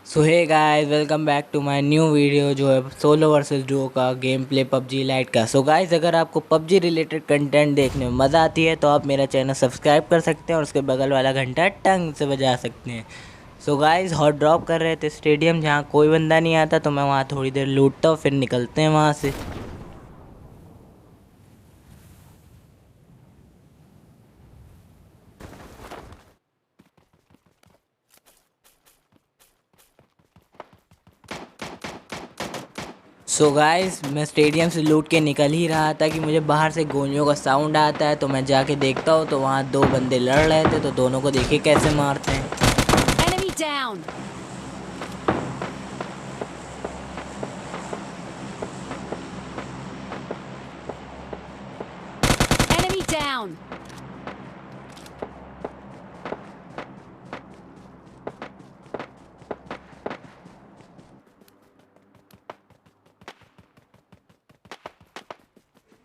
So hey guys, welcome back to my new video जो है solo versus duo का game play PUBG lite का। So guys, अगर आपको पबजी रिलेटेड कंटेंट देखने में मज़ा आती है तो आप मेरा चैनल सब्सक्राइब कर सकते हैं और उसके बगल वाला घंटा टंग से बजा सकते हैं। सो गाइस, हॉट ड्रॉप कर रहे थे स्टेडियम जहाँ कोई बंदा नहीं आता, तो मैं वहाँ थोड़ी देर लूटता हूँ, फिर निकलते हैं वहाँ से। सो गाइस, मैं स्टेडियम से लूट के निकल ही रहा था कि मुझे बाहर से गोलियों का साउंड आता है, तो मैं जाके देखता हूँ तो वहाँ दो बंदे लड़ रहे थे, तो दोनों को देखिए कैसे मारते हैं। Enemy down! Enemy down!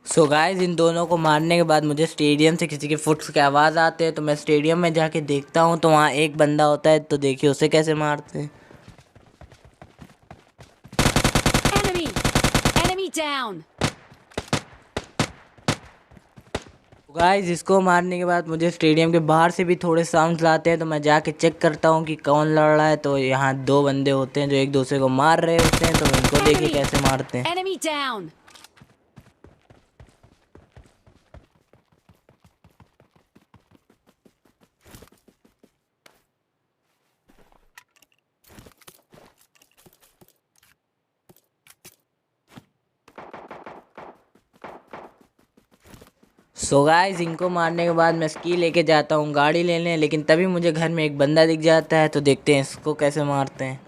So guys, इन दोनों को मारने के बाद मुझे स्टेडियम से किसी के फुट्स की आवाज़ आते हैं, तो मैं स्टेडियम में जाके देखता हूँ तो वहाँ एक बंदा होता है, तो देखिए उसे कैसे मारते हैं। Enemy! Enemy down! गाइस, इसको मारने के बाद मुझे स्टेडियम के बाहर से भी थोड़े साउंड्स आते हैं, तो मैं जाके चेक करता हूँ कि कौन लड़ रहा है। तो यहाँ दो बंदे होते हैं जो एक दूसरे को मार रहे होते हैं, तो इनको देखिए Enemy! कैसे मारते हैं। Enemy down! सो गाइस, इनको मारने के बाद मैं स्की लेके जाता हूँ गाड़ी लेने, लेकिन तभी मुझे घर में एक बंदा दिख जाता है, तो देखते हैं इसको कैसे मारते हैं।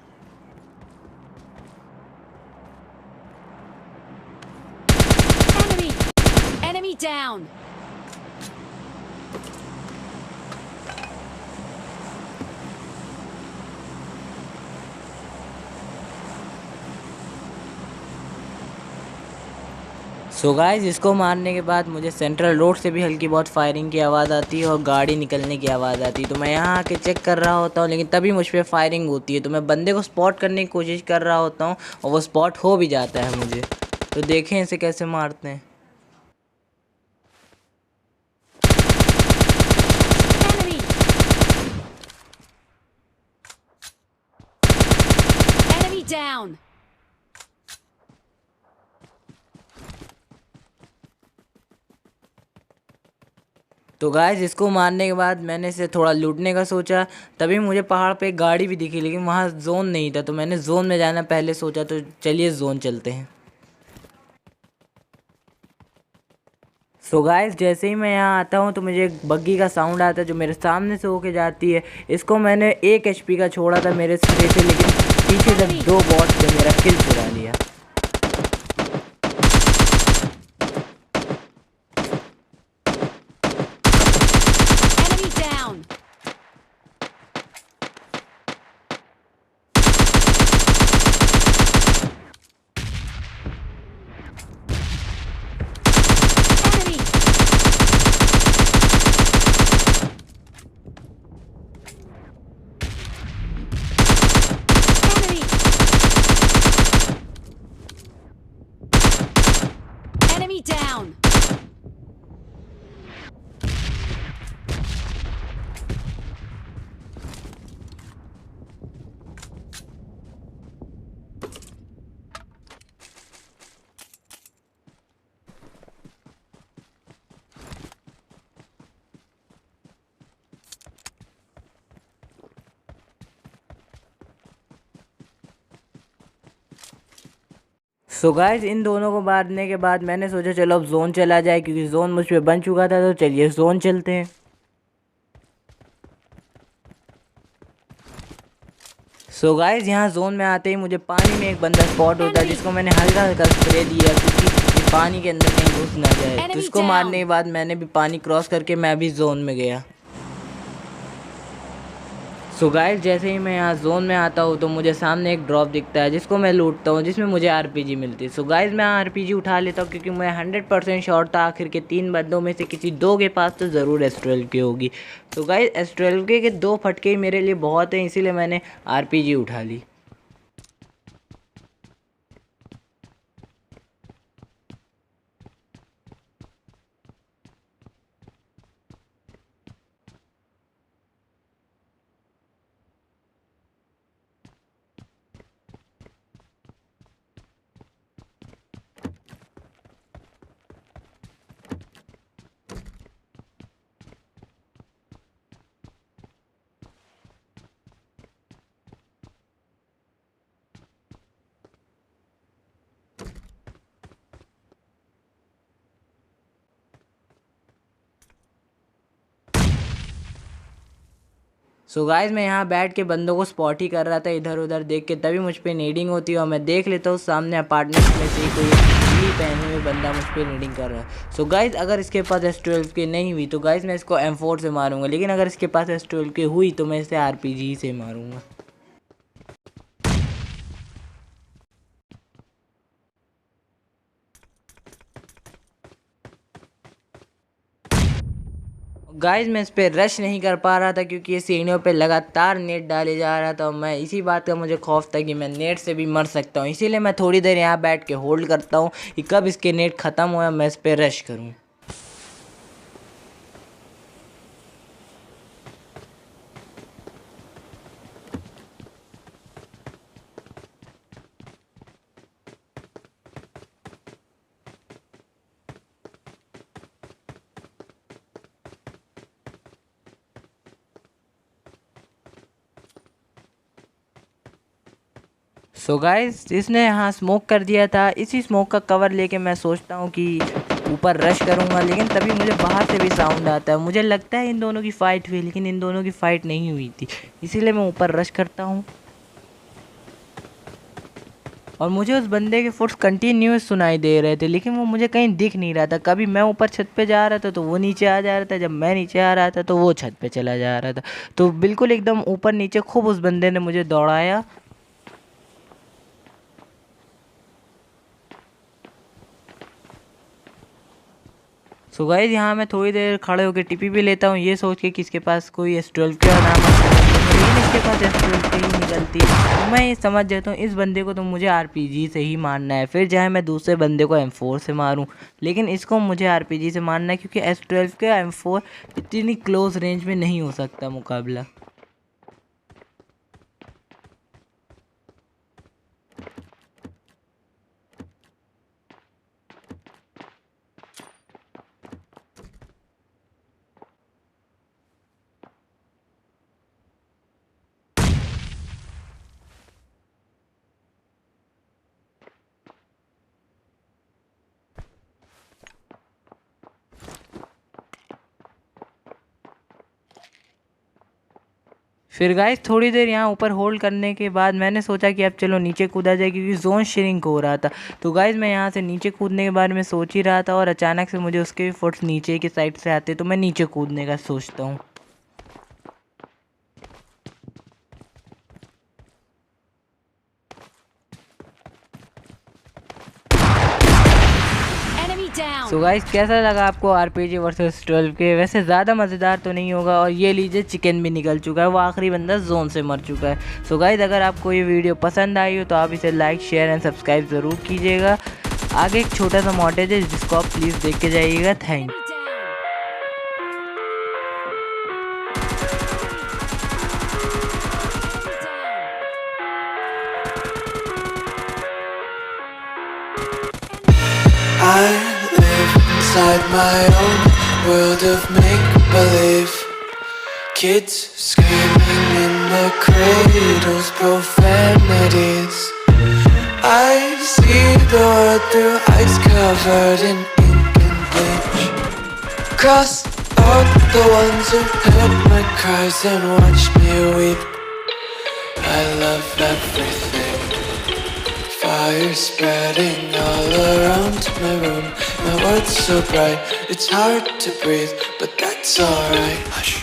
Enemy! Enemy down! So guys, इसको मारने के बाद मुझे सेंट्रल रोड से भी हल्की बहुत फायरिंग की आवाज़ आती है और गाड़ी निकलने की आवाज़ आती है, तो मैं यहाँ आके चेक कर रहा होता हूँ, लेकिन तभी मुझ पर फायरिंग होती है, तो मैं बंदे को स्पॉट करने की कोशिश कर रहा होता हूँ और वो स्पॉट हो भी जाता है मुझे। तो देखें इसे कैसे मारते हैं। Enemy! Enemy down! तो गाइस, इसको मारने के बाद मैंने इसे थोड़ा लूटने का सोचा, तभी मुझे पहाड़ पे एक गाड़ी भी दिखी, लेकिन वहाँ जोन नहीं था, तो मैंने जोन में जाना पहले सोचा, तो चलिए जोन चलते हैं। सो गाइस, जैसे ही मैं यहाँ आता हूँ तो मुझे एक बग्गी का साउंड आता है जो मेरे सामने से होके जाती है। इसको मैंने 1 HP का छोड़ा था मेरे सिरे से, लेकिन पीछे से Enemy! 2 बॉट्स ने मेरा किल चुरा लिया। Enemy down! Enemy! Enemy! Enemy down! So guys, इन दोनों को मारने के बाद मैंने सोचा चलो अब जोन चला जाए, क्योंकि जोन मुझ पे बन चुका था, तो चलिए जोन चलते हैं। सो गाइस, यहाँ जोन में आते ही मुझे पानी में एक बंदा स्पॉट होता है, Enemy! जिसको मैंने हल्का हल्का स्प्रे दिया, क्योंकि ये पानी के अंदर कहीं घुस ना जाए। तो Enemy इसको मारने के down! बाद मैंने भी पानी क्रॉस करके मैं भी जोन में गया। सो गाइस, जैसे ही मैं यहाँ जोन में आता हूँ तो मुझे सामने एक ड्रॉप दिखता है, जिसको मैं लूटता हूँ, जिसमें मुझे RPG मिलती है। सो गाइस, मैं RPG उठा लेता हूँ, क्योंकि मैं 100% श्योर था आखिर के 3 बंदों में से किसी 2 के पास तो ज़रूर एस्ट्रेल की होगी। तो गाइस, एस्ट्रेल के 2 फटके ही मेरे लिए बहुत हैं, इसीलिए मैंने RPG उठा ली। सो गाइस मैं यहाँ बैठ के बंदों को स्पॉट ही कर रहा था इधर उधर देख के, तभी मुझ पे नीडिंग होती है और मैं देख लेता हूँ सामने अपार्टमेंट में से कोई नीली पहने हुए बंदा मुझ पे नीडिंग कर रहा है। सो गाइस अगर इसके पास S12 की नहीं हुई तो गाइस मैं इसको M4 से मारूंगा, लेकिन अगर इसके पास S12 की हुई तो मैं इसे RPG से मारूंगा। गाइस मैं इस पे रश नहीं कर पा रहा था क्योंकि ये सीढ़ियों पे लगातार नेट डाले जा रहा था और मैं इसी बात का मुझे खौफ था कि मैं नेट से भी मर सकता हूँ, इसीलिए मैं थोड़ी देर यहाँ बैठ के होल्ड करता हूँ कि कब इसके नेट ख़त्म हो मैं इस पे रश करूँ। सो गाइस इसने यहाँ स्मोक कर दिया था, इसी स्मोक का कवर लेके मैं सोचता हूँ कि ऊपर रश करूँगा, लेकिन तभी मुझे बाहर से भी साउंड आता है। मुझे लगता है इन दोनों की फ़ाइट हुई, लेकिन इन दोनों की फ़ाइट नहीं हुई थी, इसीलिए मैं ऊपर रश करता हूँ और मुझे उस बंदे के फुट्स कंटिन्यूस सुनाई दे रहे थे, लेकिन वो मुझे कहीं दिख नहीं रहा था। कभी मैं ऊपर छत पे जा रहा था तो वो नीचे आ जा रहा था, जब मैं नीचे आ रहा था तो वो छत पे चला जा रहा था। तो बिल्कुल एकदम ऊपर नीचे खूब उस बंदे ने मुझे दौड़ाया। सो गाइस यहाँ मैं थोड़ी देर खड़े होकर टिपी भी लेता हूँ, ये सोच के कि इसके पास कोई S12 का नाम है, लेकिन इसके पास S12 की ही निकलती है। तो मैं ये समझ जाता हूँ इस बंदे को तो मुझे RPG से ही मारना है, फिर चाहे मैं दूसरे बंदे को M4 से मारूँ, लेकिन इसको मुझे RPG से मारना है क्योंकि S12 का M4 इतनी क्लोज रेंज में नहीं हो सकता मुकाबला। फिर गाइस थोड़ी देर यहाँ ऊपर होल्ड करने के बाद मैंने सोचा कि अब चलो नीचे कूदा जाए क्योंकि जोन श्रिंक हो रहा था। तो गाइस मैं यहाँ से नीचे कूदने के बारे में सोच ही रहा था और अचानक से मुझे उसके भी फुट्स नीचे की साइड से आते, तो मैं नीचे कूदने का सोचता हूँ। Enemy down. सो गाइस कैसा लगा आपको RPG वर्सेस 12 के? वैसे ज़्यादा मज़ेदार तो नहीं होगा और ये लीजिए चिकन भी निकल चुका है, वो आखिरी बंदा जोन से मर चुका है। सो गाइस अगर आपको ये वीडियो पसंद आई हो तो आप इसे लाइक शेयर एंड सब्सक्राइब ज़रूर कीजिएगा। आगे एक छोटा सा मॉन्टेज है जिसको आप प्लीज़ देख के जाइएगा। Thank Enemy down. I live inside my own world of make-believe. Kids screaming in their cradles, profanities. I see the world through eyes covered in ink and bleach. Cross out the ones who heard my cries and watched me weep. I love everything. Fire spreading all around my room. My world's so bright, it's hard to breathe, but that's alright. Hush.